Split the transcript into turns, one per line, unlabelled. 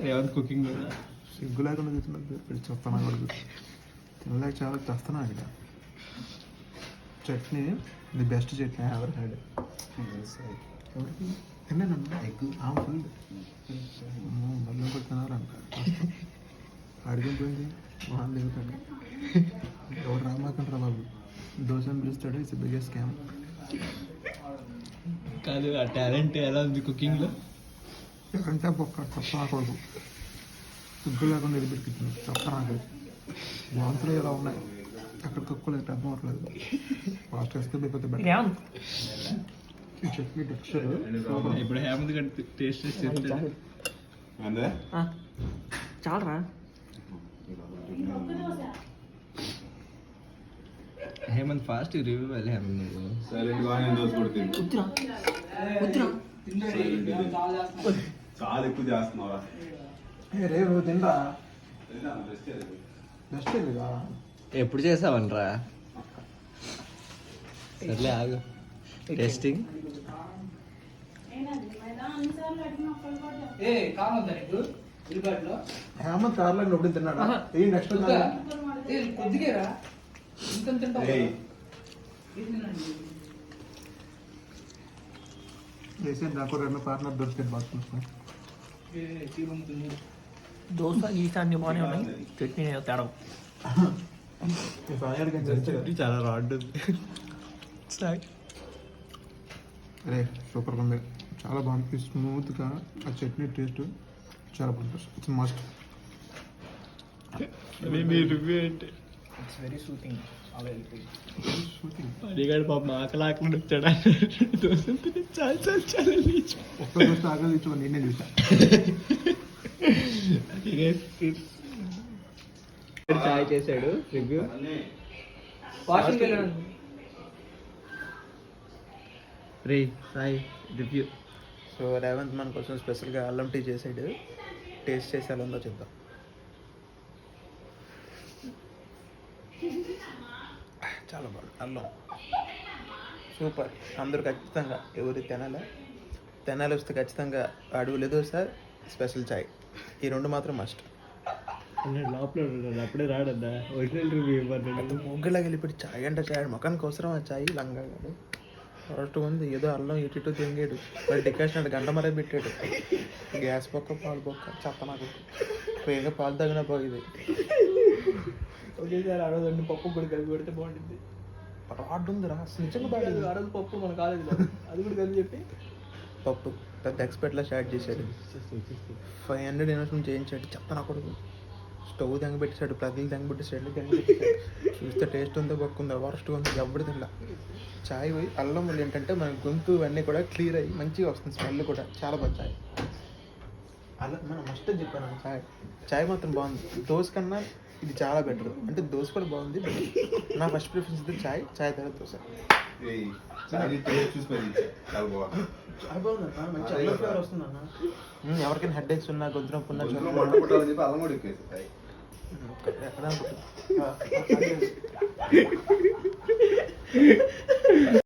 Revanth cooking
సిగ్గు లేకుండా చూస్తున్నది చెప్తాను కూడా తినలేక చాలా తెస్తాను ఇక్కడ చట్నీ ది బెస్ట్ చట్నీ ఎవరి హ్యాడ్ ఎవరికి తిన్నానమ్మా ఎగ్ ఫుల్ మళ్ళీ కూడా తినాలంట అడిగిపోయింది వాళ్ళు దిగుతాడు ఎవరు రామాకంటారా బాబు దోశని పిలుస్తాడు ఇట్స్ బిగ్గెస్ట్ స్కామ్
కాదు ఆ టాలెంట్ ఎలా ఉంది కుకింగ్లో
అంటే ఒక్క తప్ప కొడుకు సిగ్గు లేకుండా ఎదిపెట్టుకుంటుంది తప్ప నాకు వాంతులు ఎలా ఉన్నాయి అక్కడ తక్కువలేదు పెద్ద అవ్వట్లేదు ఫాస్ట్ వేస్తే లేకపోతే బెటర్ ఈ చట్నీ టెక్స్చర్
ఇప్పుడు హేమంత్ గారి టేస్ట్ చేస్తాడు
చాలరా
హేమంత్ ఫాస్ట్ రివ్యూ వెళ్ళి హేమంత్ నువ్వు
చాలా ఎక్కువ చేస్తున్నావా
రే నువ్వు తినరా బెస్ట్ లేదా
ఎప్పుడు చేసావనరా సర్లే ఆగు టెస్టింగ్
హేమంత్ కార్లో ఎప్పుడు తిన్నాడా ఏం నెక్స్ట్ వేసే నాకు రెండు పార్ట్నర్ దొరికింది బాగా
దోశ గీసా అన్ని బాగానే ఉన్నాయి చట్నీ తేడా
చాలా రాడ్
అరే సూపర్గా ఉంది చాలా బాగుంది స్మూత్గా ఆ చట్నీ టేస్ట్ చాలా బాగుంటుంది ఇట్స్ మస్ట్
రివ్యూ ఏంటి
ఇట్స్ వెరీ సూతింగ్
అడిగాడు పాప ఆకలి ఆకలి వచ్చాడు దోశ చాలా చాలా చాలా
ఒక్క దోశ ఆకలి ఇచ్చి నేనే చూసా
చాయ్ చేశాడు రివ్యూ రే సాయి రివ్యూ
సో రేవంత్ మన కోసం స్పెషల్గా అల్లం టీ చేసాడు టేస్ట్ చేసి ఎలా ఉందో చెప్తాం చాలా బాగుంది అల్లం సూపర్ అందరూ ఖచ్చితంగా ఎవరు తినాలి వస్తే ఖచ్చితంగా అడుగులేదు సార్ స్పెషల్ చాయ్ ఈ రెండు మాత్రం మస్ట్
లోపల అప్పుడే రాడద్దా ఒరిజినల్ రివ్యూ ఇవ్వద్దు
ముగ్గులా వెళ్ళిపోయి చాయ్ అంటే చాయ్ మొఖానికి అవసరం ఆ చాయ్ లంగా కాదు కరెక్ట్ ఉంది ఏదో అల్లం ఇటు తింగాడు మరి డికాషన్ అంటే గంట మరే పెట్టాడు గ్యాస్ పక్క పాలు పక్క చెప్ప నాకు ఫ్రీగా పాలు తగిన పోయింది
ఒకేసారి ఆ రోజు అన్ని పప్పు కూడా కలిపి పెడితే బాగుంటుంది
రాడ్ ఉంది రా నిజంగా బాగా
ఆ రోజు పప్పు మన కాలేజీలో అది కూడా కలిపి చెప్పి
పప్పు పెద్ద ఎక్స్పర్ట్లా స్టార్ట్ చేశాడు 500 ఇన్వెస్ట్మెంట్ చేయించాడు చెత్త నా కొడుకు స్టవ్ తెంగ పెట్టేశాడు ప్రజలు తెంగ పెట్టేసాడు చూస్తే టేస్ట్ ఉందో పక్కుందో వరస్ట్ ఉంది ఎవరు తినలా చాయ్ పోయి అల్లం వల్ల ఏంటంటే మన గొంతు అన్నీ కూడా క్లియర్ అయ్యి మంచిగా వస్తుంది స్మెల్ కూడా చాలా బాగా చాయ్ అలా మనం మస్ట్ చెప్పాను చాయ్ మాత్రం బాగుంది దోశ కన్నా ఇది చాలా బెటర్ అంటే దోశ కూడా బాగుంది నా ఫస్ట్ ప్రిఫరెన్స్ ఇది చాయ్ తర్వాత దోశ చాయ్ బాగుందన్న మంచి అల్లం ఫ్లేవర్ వస్తుందన్న ఎవరికైనా హెడ్ ఎక్స్ ఉన్నా గొంతు నొప్పి ఉన్నా ఎక్కడ